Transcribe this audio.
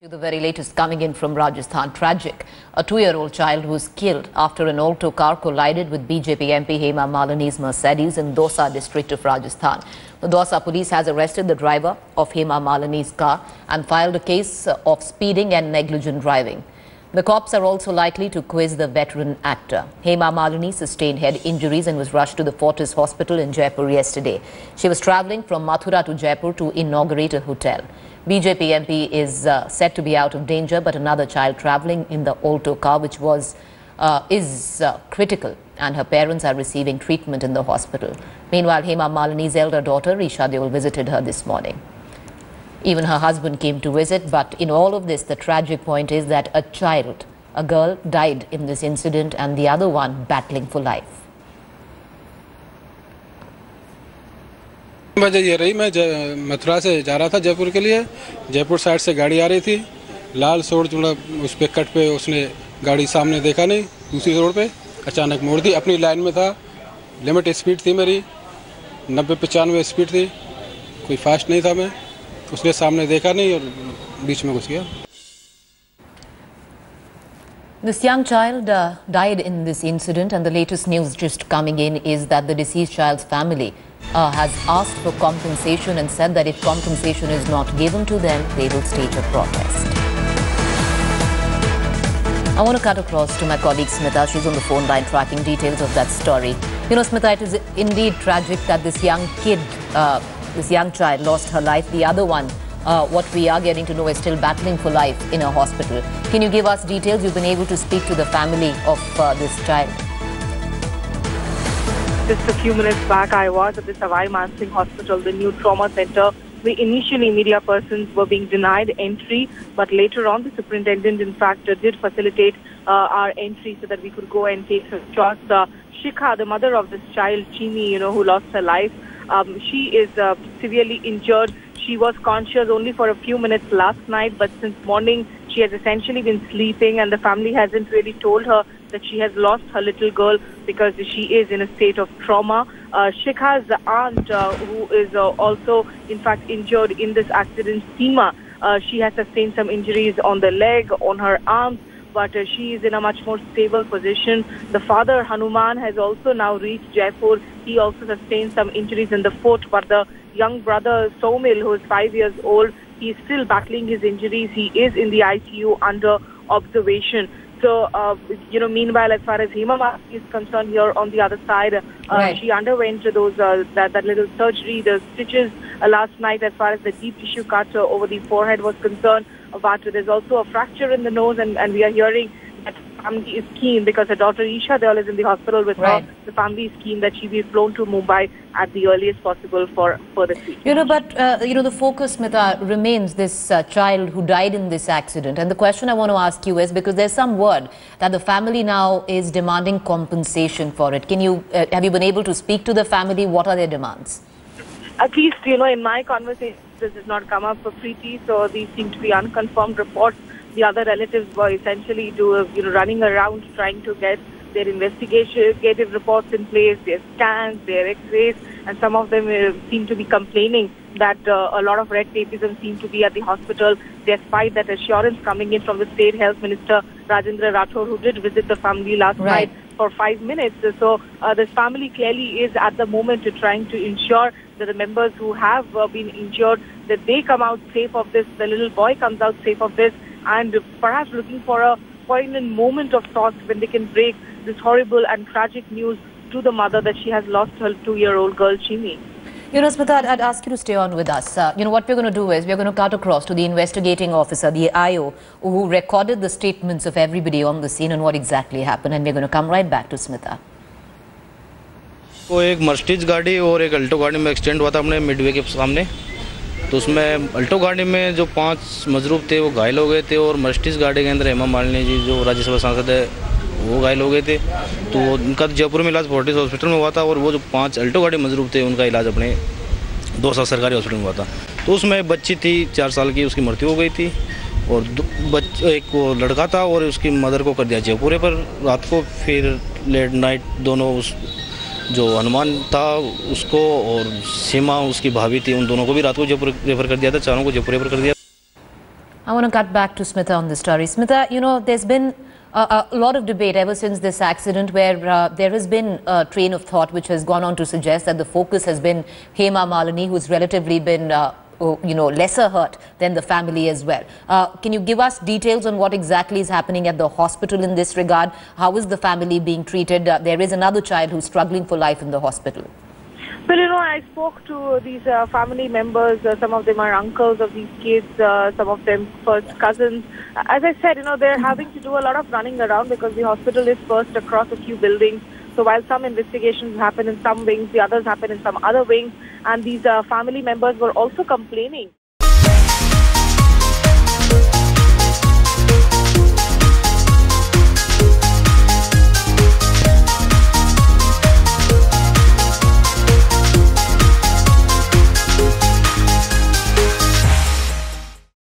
To the very latest coming in from Rajasthan, tragic. A 2-year-old child was killed after an alto car collided with BJP MP Hema Malini's Mercedes in Dosa district of Rajasthan. The Dosa police has arrested the driver of Hema Malini's car and filed a case of speeding and negligent driving. The cops are also likely to quiz the veteran actor. Hema Malini sustained head injuries and was rushed to the Fortis Hospital in Jaipur yesterday. She was travelling from Mathura to Jaipur to inaugurate a hotel. BJP MP is said to be out of danger, but another child travelling in the alto car, which is critical, and her parents are receiving treatment in the hospital. Meanwhile, Hema Malini's elder daughter, Isha Deol, visited her this morning. Even her husband came to visit, but in all of this, the tragic point is that a girl, died in this incident and the other one battling for life. वजह ये रही, मैं मथुरा से जा रहा था जयपुर के लिए। जयपुर साइड से गाड़ी आ रही थी, लाल सोड़ जुड़ा उस पे कट पे उसने गाड़ी सामने देखा नहीं, दूसरी रोड पे अचानक मोड़ दी। अपनी लाइन में था, लिमिट स्पीड थी मेरी 90-95 स्पीड थी, कोई फास्ट नहीं था मैं, उसने सामने देखा नहीं और बीच में घुस गया। This young child died in this incident, and the latest news just coming in is that the deceased child's family has asked for compensation and said that if compensation is not given to them, they will stage a protest. I want to cut across to my colleague Smita. She's on the phone line tracking details of that story. You know, Smita, it is indeed tragic that this young child lost her life. The other one, what we are getting to know, is still battling for life in a hospital. Can you give us details? You've been able to speak to the family of this child. Just a few minutes back, I was at the Savai Mansingh Hospital, the new trauma center, where initially media persons were being denied entry, but later on the superintendent, in fact, did facilitate our entry so that we could go and take her shots. Shikha, the mother of this child, Chimi, who lost her life, she is severely injured. She was conscious only for a few minutes last night, but since morning she has essentially been sleeping, and the family hasn't really told her that she has lost her little girl because she is in a state of trauma. Shikha's aunt, who is also in fact injured in this accident, Seema, she has sustained some injuries on the leg, on her arms, but she is in a much more stable position. The father, Hanuman, has also now reached Jaipur. He also sustained some injuries in the foot, but the young brother, Somil, who is 5 years old, he is still battling his injuries. He is in the ICU under observation. So, meanwhile, as far as Hema Malini is concerned here on the other side, she underwent those that little surgery, the stitches last night as far as the deep tissue cut over the forehead was concerned. But there's also a fracture in the nose, and we are hearing that the family is keen, because her daughter Isha Deol is in the hospital with her. The family is keen that she be flown to Mumbai at the earliest possible for further treatment. But the focus, Smita, remains this child who died in this accident. And the question I want to ask you is, because there's some word that the family now is demanding compensation for it. Have you been able to speak to the family? What are their demands? At least, in my conversation, this has not come up for Preeti, so these seem to be unconfirmed reports. The other relatives were essentially running around trying to get their investigative reports in place, their scans, their x-rays, and some of them seem to be complaining that a lot of red tapeism seem to be at the hospital, despite that assurance coming in from the State Health Minister, Rajendra Rathore, who did visit the family last night for 5 minutes. So this family clearly is at the moment trying to ensure that the members who have been injured, that they come out safe of this, the little boy comes out safe of this, and perhaps looking for a poignant moment of thought when they can break this horrible and tragic news to the mother that she has lost her 2-year-old girl, Chimi. Smita, I'd ask you to stay on with us. What we're going to do is we're going to cut across to the investigating officer, the IO, who recorded the statements of everybody on the scene and what exactly happened, and we're going to come right back to Smita. वो एक Mercedes गाड़ी और एक Alto गाड़ी में accident हुआ था अपने मिडवे के सामने। तो उसमें अल्टो गाड़ी में जो 5 मजरूब थे वो घायल हो गए थे, और मर्सिडीज गाड़ी के अंदर हेमा मालिनी जी जो राज्यसभा सांसद है वो घायल हो गए थे। तो उनका जयपुर में इलाज फोर्टिस हॉस्पिटल में हुआ था, और वो जो 5 अल्टो गाड़ी मजरूब थे उनका इलाज अपने दौसा सरकारी हॉस्पिटल में हुआ था। तो उसमें बच्ची थी 4 साल की, उसकी मृत्यु हो गई थी, और एक वो लड़का था और उसकी मदर को कर दिया जयपुर पर रात को। फिर लेट नाइट दोनों जो हनुमान था उसको और सीमा उसकी भाभी थी, उन दोनों को भी रात को जयपुर रेफर कर दिया था, चारों को जयपुर रेफर कर दिया। I want to cut back to Smita on this story. Smita, you know, there's been a lot of debate ever since this accident where there has been a train of thought which has gone on to suggest that the focus has been Hema Malini, who's relatively been, lesser hurt than the family as well. Can you give us details on what exactly is happening at the hospital in this regard? How is the family being treated? There is another child who's struggling for life in the hospital. Well, you know, I spoke to these family members. Some of them are uncles of these kids, some of them first cousins. As I said, you know, they're having to do a lot of running around because the hospital is first across a few buildings. So while some investigations happen in some wings, the others happen in some other wings. And these family members were also complaining.